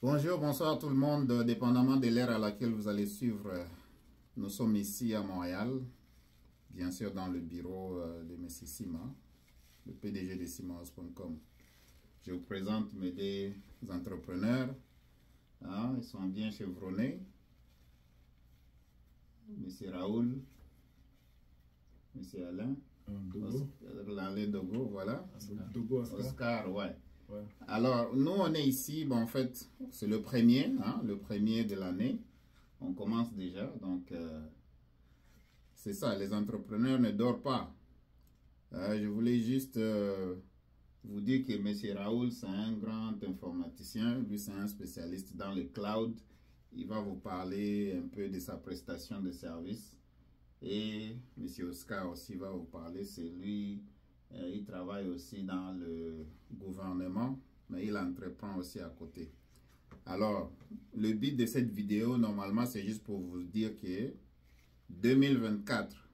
Bonjour, bonsoir tout le monde, dépendamment de l'ère à laquelle vous allez suivre. Nous sommes ici à Montréal, bien sûr dans le bureau de M. Sima, le PDG de simahouse.com. Je vous présente mes deux entrepreneurs, ils sont bien chevronnés. M. Raoul, M. Alain, Alain Dogo, voilà. Oscar, ouais. Ouais. Alors, nous, on est ici, en fait, c'est le premier de l'année. On commence déjà, donc c'est ça, les entrepreneurs ne dorment pas. Je voulais juste vous dire que M. Raoul, c'est un grand informaticien. Lui, c'est un spécialiste dans le cloud. Il va vous parler un peu de sa prestation de service. Et M. Oscar aussi va vous parler, c'est lui... il travaille aussi dans le gouvernement, mais il entreprend aussi à côté. Alors, le but de cette vidéo, normalement, c'est juste pour vous dire que 2024,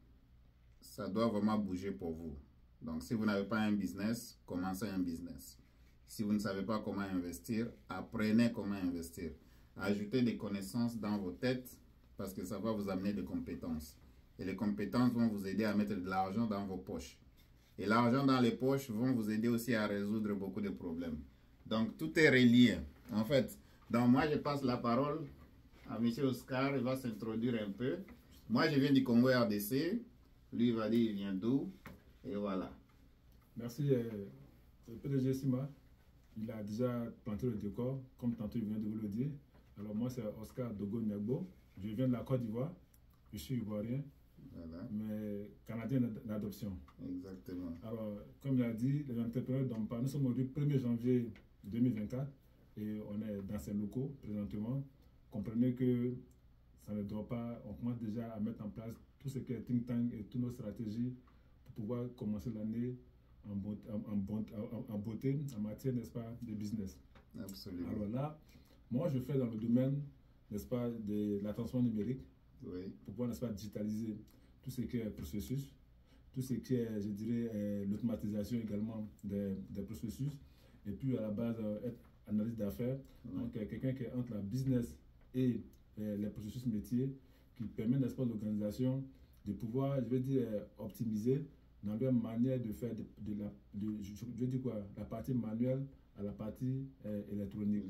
ça doit vraiment bouger pour vous. Donc, si vous n'avez pas un business, commencez un business. Si vous ne savez pas comment investir, apprenez comment investir. Ajoutez des connaissances dans vos têtes parce que ça va vous amener des compétences. Et les compétences vont vous aider à mettre de l'argent dans vos poches. Et l'argent dans les poches vont vous aider aussi à résoudre beaucoup de problèmes. Donc, tout est relié. En fait, donc moi, je passe la parole à M. Oscar. Il va s'introduire un peu. Moi, je viens du Congo RDC. Lui, il va dire il vient d'où. Et voilà. Merci. Le PDG Sima, il a déjà planté le décor, comme tantôt il vient de vous le dire. Alors, moi, c'est Oscar Dogo Nyagbo. Je viens de la Côte d'Ivoire. Je suis ivoirien. Voilà. Mais canadien d'adoption. Exactement. Alors, comme il a dit, les entrepreneurs ne dorment pas. Nous sommes aujourd'hui 1er janvier 2024 et on est dans ces locaux présentement. Comprenez que ça ne dort pas. On commence déjà à mettre en place tout ce qui est think tank et toutes nos stratégies pour pouvoir commencer l'année en beauté, en matière, n'est-ce pas, de business. Absolument. Alors là, moi je fais dans le domaine, n'est-ce pas, de la transformation numérique. Oui. Pour pouvoir, n'est-ce pas, digitaliser tout ce qui est processus, tout ce qui est, je dirais, l'automatisation également des processus, et puis à la base, être analyste d'affaires. Oui. Donc, quelqu'un qui est entre la business et les processus métiers, qui permet, n'est-ce pas, l'organisation de pouvoir, je veux dire, optimiser dans leur manière de faire je veux dire quoi, la partie manuelle à la partie électronique.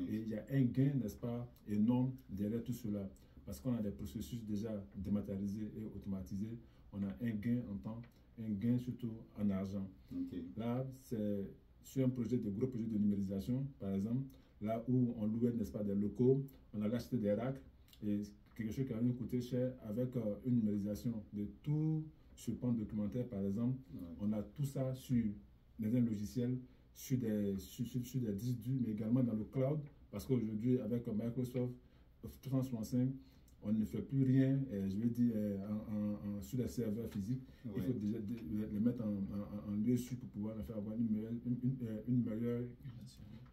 Et il y a un gain, n'est-ce pas, énorme derrière tout cela. Parce qu'on a des processus déjà dématérialisés et automatisés, on a un gain en temps, un gain surtout en argent. Okay. Là, c'est sur un projet de gros projet de numérisation, par exemple, là où on louait, n'est-ce pas, des locaux, on a acheté des racks, et quelque chose qui a nous coûté cher avec une numérisation de tout ce pan documentaire, par exemple. Ouais. On a tout ça sur un logiciel, sur des disques durs, mais également dans le cloud, parce qu'aujourd'hui, avec Microsoft 365, on ne fait plus rien, je veux dire, sur les serveurs physiques. Oui. Il faut déjà les mettre en lieu sûr pour pouvoir faire avoir une meilleure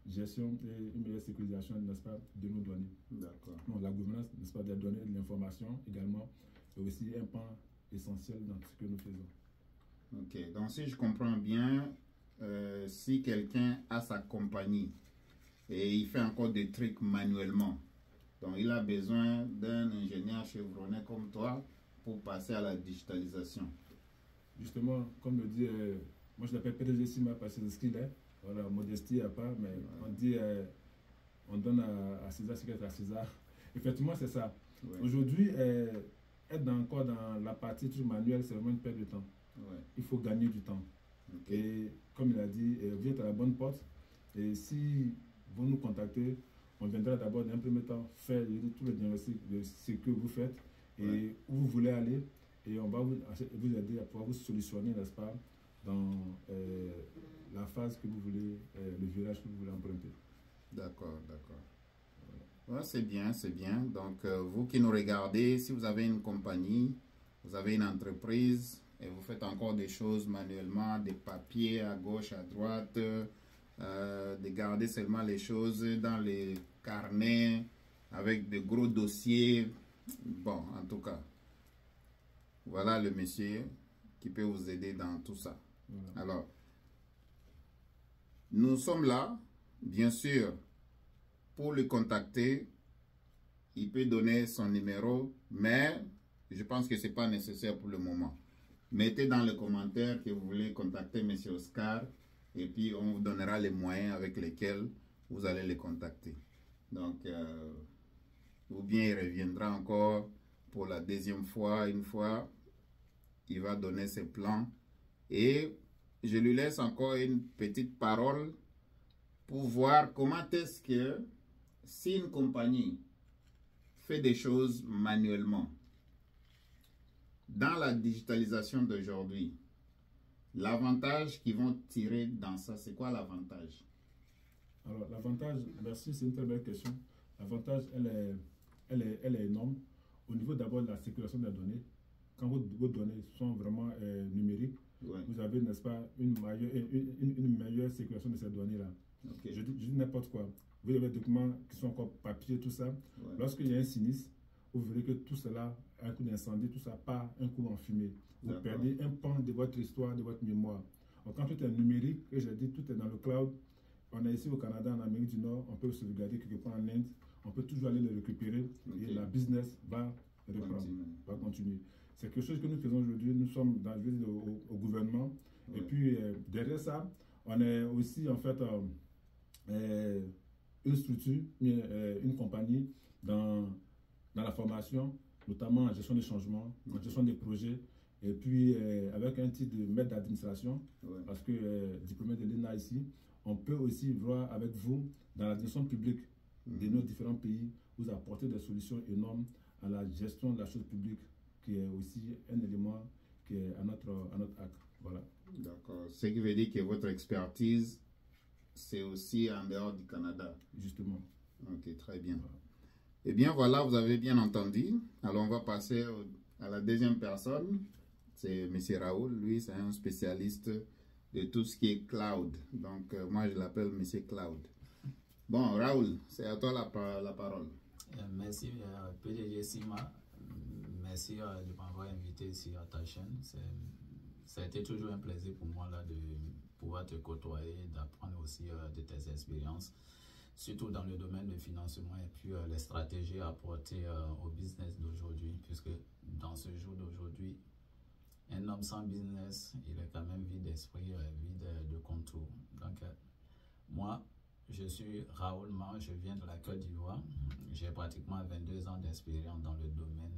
gestion et une meilleure sécurisation, n'est-ce pas, de nos données. D'accord. Donc, la gouvernance, n'est-ce pas, des données, de l'information également, est aussi un pan essentiel dans ce que nous faisons. Ok, donc si je comprends bien, si quelqu'un a sa compagnie et il fait encore des trucs manuellement, donc, il a besoin d'un ingénieur chevronné comme toi pour passer à la digitalisation. Justement, comme le dit, moi je l'appelle PDG Sima parce que c'est ce qu'il est. Voilà, modestie à part, mais on dit, on donne à César ce qui est à César. Effectivement, c'est ça. Ouais. Aujourd'hui, être encore dans la partie manuelle, c'est vraiment une perte de temps. Ouais. Il faut gagner du temps. Okay. Et comme il a dit, vous êtes à la bonne porte. Et si vous nous contactez, on viendra d'abord d'un premier temps faire tout le diagnostic de ce que vous faites et où vous voulez aller, et on va vous aider à pouvoir vous solutionner, n'est-ce pas, dans la phase que vous voulez, le virage que vous voulez emprunter. D'accord, d'accord. Voilà. Ouais, c'est bien, c'est bien. Donc, vous qui nous regardez, si vous avez une compagnie, vous avez une entreprise et vous faites encore des choses manuellement, des papiers à gauche, à droite, de garder seulement les choses dans les carnets avec de gros dossiers. Bon, en tout cas, voilà le monsieur qui peut vous aider dans tout ça. Voilà. Alors, nous sommes là, bien sûr, pour le contacter, il peut donner son numéro, mais je pense que ce n'est pas nécessaire pour le moment. Mettez dans les commentaires que vous voulez contacter M. Oscar et puis on vous donnera les moyens avec lesquels vous allez les contacter. Donc, ou bien il reviendra encore pour la deuxième fois, une fois, il va donner ses plans. Et je lui laisse encore une petite parole pour voir comment est-ce que si une compagnie fait des choses manuellement, dans la digitalisation d'aujourd'hui, l'avantage qu'ils vont tirer dans ça, c'est quoi l'avantage? Alors, l'avantage, merci, c'est une très belle question. L'avantage, elle est énorme. Au niveau d'abord de la sécurisation des données, quand vos données sont vraiment numériques, Ouais. vous avez, n'est-ce pas, une meilleure sécurisation de ces données-là. Okay. Je dis n'importe quoi. Vous avez des documents qui sont encore papier, tout ça. Ouais. Lorsqu'il y a un sinistre, vous verrez que tout cela, un coup d'incendie, tout ça part un coup en fumée. Vous perdez un pan de votre histoire, de votre mémoire. Donc, quand tout est numérique, et je dis tout est dans le cloud, on est ici au Canada, en Amérique du Nord, on peut le sauvegarder quelque part en Inde, on peut toujours aller le récupérer et la business va reprendre, va continuer. C'est quelque chose que nous faisons aujourd'hui. Nous sommes dans au gouvernement. Et puis, derrière ça, on est aussi, en fait, une structure, une compagnie dans la formation, notamment en gestion des changements, en gestion des projets, et puis avec un titre de maître d'administration, parce que diplômé de l'ENA ici, on peut aussi voir avec vous, dans l'administration publique de nos différents pays, vous apporter des solutions énormes à la gestion de la chose publique, qui est aussi un élément qui est à notre acte. Voilà. D'accord. Ce qui veut dire que votre expertise, c'est aussi en dehors du Canada. Justement. Ok, très bien. Voilà. Eh bien, voilà, vous avez bien entendu. Alors, on va passer à la deuxième personne. C'est M. Raoul. Lui, c'est un spécialiste de tout ce qui est cloud. Donc, moi, je l'appelle M. Cloud. Bon, Raoul, c'est à toi la parole. Merci, PDG Sima. Merci de m'avoir invité ici à ta chaîne. Ça a été toujours un plaisir pour moi là, de pouvoir te côtoyer, d'apprendre aussi de tes expériences, surtout dans le domaine du financement et puis les stratégies à apporter au business d'aujourd'hui, puisque dans ce jour d'aujourd'hui, un homme sans business, il est quand même vide d'esprit, vide de contours. Donc, moi, je suis Raoul Man, je viens de la Côte d'Ivoire. J'ai pratiquement 22 ans d'expérience dans le domaine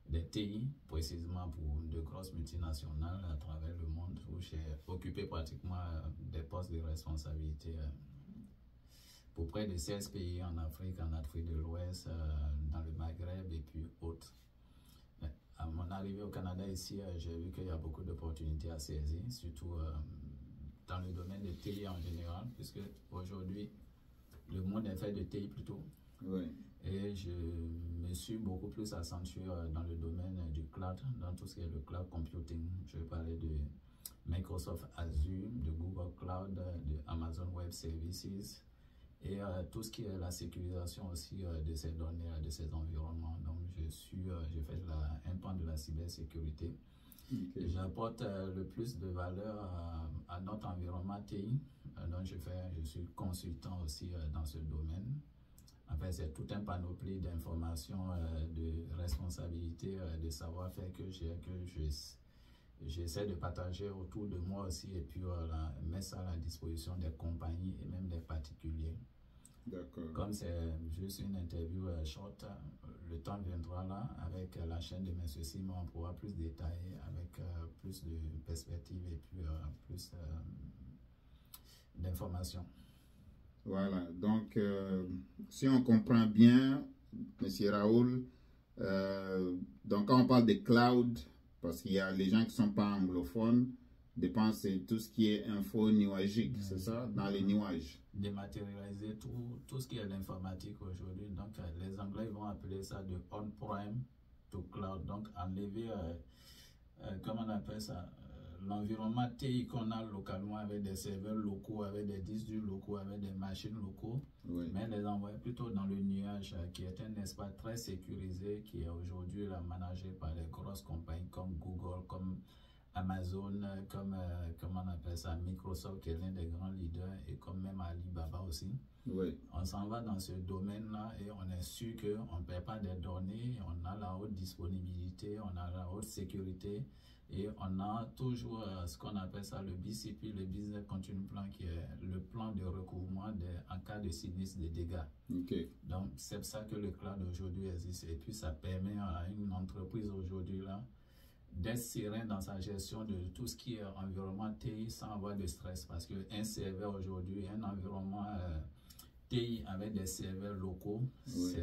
des TI, précisément pour de grosses multinationales à travers le monde, où j'ai occupé pratiquement des postes de responsabilité pour près de 16 pays en Afrique, en Afrique de l'Ouest, dans le Maghreb et puis autres. À mon arrivée au Canada ici, j'ai vu qu'il y a beaucoup d'opportunités à saisir, surtout dans le domaine de TI en général, puisque aujourd'hui, le monde est fait de TI plutôt. Oui. Et je me suis beaucoup plus accentué dans le domaine du cloud, dans tout ce qui est le cloud computing. Je vais parler de Microsoft Azure, de Google Cloud, de Amazon Web Services et tout ce qui est la sécurisation aussi de ces données, de ces environnements. Donc, je fais un pan de la cybersécurité. Okay. J'apporte le plus de valeur à notre environnement TI. Donc, je suis consultant aussi dans ce domaine. En fait, c'est tout un panoplie d'informations, de responsabilités, de savoir-faire que j'essaie de partager autour de moi aussi et puis mettre ça à la disposition des compagnies et même des particuliers. D'accord. Comme c'est juste une interview short, le temps viendra là avec la chaîne de M. Simon, on pourra plus détailler avec plus de perspectives et puis plus d'informations. Voilà, donc si on comprend bien, M. Raoul, donc quand on parle de cloud, parce qu'il y a les gens qui ne sont pas anglophones, dépensent tout ce qui est info nuagique, c'est ça, dans les nuages. Dématérialiser tout ce qui est l'informatique aujourd'hui. Donc les Anglais vont appeler ça de on-prem to cloud. Donc enlever, comment on appelle ça, l'environnement TI qu'on a localement avec des serveurs locaux, avec des disques durs locaux, avec des machines locaux, mais les envoyer plutôt dans le nuage qui est un espace très sécurisé qui est aujourd'hui managé par les grosses compagnies comme Google, comme Amazon, comme comment on appelle ça, Microsoft qui est l'un des grands leaders et comme même Alibaba aussi. Oui. On s'en va dans ce domaine-là et on est sûr qu'on ne perd pas des données, on a la haute disponibilité, on a la haute sécurité et on a toujours ce qu'on appelle ça le BCP, le Business Continuum Plan, qui est le plan de recouvrement en cas de sinistre, de dégâts. Okay. Donc, c'est pour ça que le cloud aujourd'hui existe et puis ça permet à une entreprise aujourd'hui là d'être serein dans sa gestion de tout ce qui est environnement TI sans avoir de stress parce qu'un serveur aujourd'hui, un environnement TI avec des serveurs locaux, oui.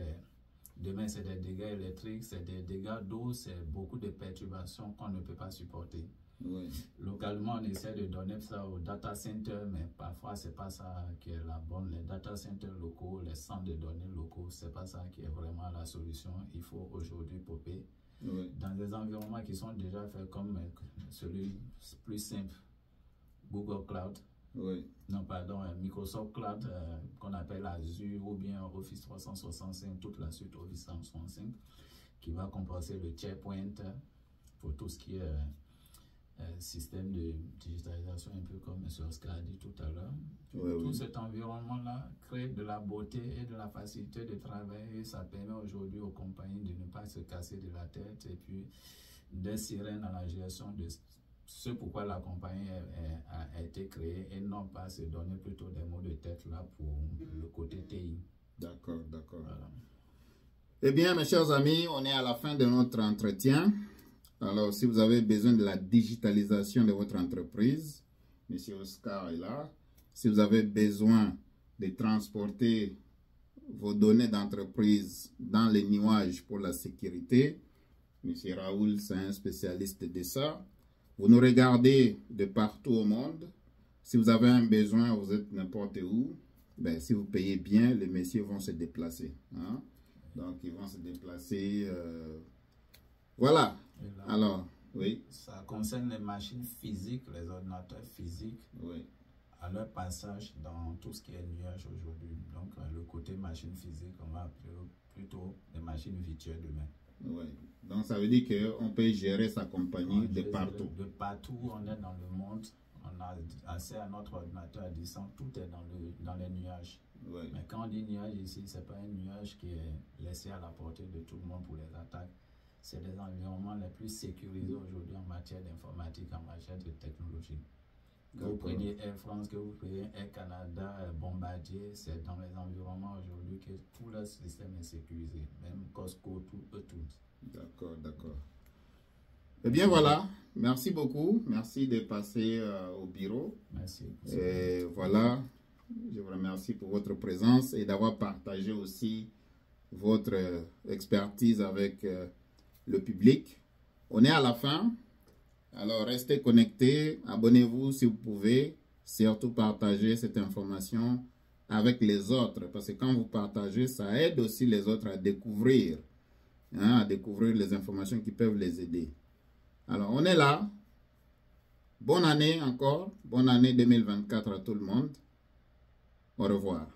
Demain c'est des dégâts électriques, c'est des dégâts d'eau, c'est beaucoup de perturbations qu'on ne peut pas supporter. Oui. Localement, on essaie de donner ça aux data centers, mais parfois c'est pas ça qui est la bonne. Les data centers locaux, les centres de données locaux, c'est pas ça qui est vraiment la solution. Il faut aujourd'hui popper oui. dans des environnements qui sont déjà faits comme celui plus simple, Google Cloud. Oui. Non, pardon, Microsoft Cloud, qu'on appelle Azure ou bien Office 365, toute la suite Office 365, qui va compenser le SharePoint pour tout ce qui est système de digitalisation, un peu comme M. Oscar a dit tout à l'heure. Oui, tout oui. cet environnement-là crée de la beauté et de la facilité de travail et ça permet aujourd'hui aux compagnies de ne pas se casser de la tête et puis d'être sereines dans la gestion de ce pourquoi la compagnie a été créée et non pas se donner plutôt des mots de tête là pour le côté TI. D'accord, d'accord. Voilà. Eh bien, mes chers amis, on est à la fin de notre entretien. Alors, si vous avez besoin de la digitalisation de votre entreprise, M. Oscar est là. Si vous avez besoin de transporter vos données d'entreprise dans les nuages pour la sécurité, M. Raoul, c'est un spécialiste de ça. Vous nous regardez de partout au monde. Si vous avez un besoin, vous êtes n'importe où. Ben, si vous payez bien, les messieurs vont se déplacer. Hein? Donc, ils vont se déplacer. Voilà. Là, alors, oui. Ça concerne les machines physiques, les ordinateurs physiques, Oui. à leur passage dans tout ce qui est nuage aujourd'hui. Donc, le côté machine physique, on va appeler plutôt les machines virtuelles demain. Oui. Donc, ça veut dire qu'on peut gérer sa compagnie de partout. De partout, on est dans le monde, on a accès à notre ordinateur à distance, tout est dans les nuages. Oui. Mais quand on dit nuage ici, ce n'est pas un nuage qui est laissé à la portée de tout le monde pour les attaques. C'est les environnements les plus sécurisés aujourd'hui en matière d'informatique, en matière de technologie. Que vous preniez Air France, que vous preniez Air Canada, Bombardier, c'est dans les environnements aujourd'hui que tout le système est sécurisé. Même Costco, tout. D'accord, d'accord. Eh bien voilà, merci beaucoup. Merci de passer au bureau. Merci. Et voilà, je vous remercie pour votre présence et d'avoir partagé aussi votre expertise avec le public. On est à la fin. Alors, restez connectés, abonnez-vous si vous pouvez, surtout partagez cette information avec les autres, parce que quand vous partagez, ça aide aussi les autres à découvrir les informations qui peuvent les aider. Alors, on est là. Bonne année encore, bonne année 2024 à tout le monde. Au revoir.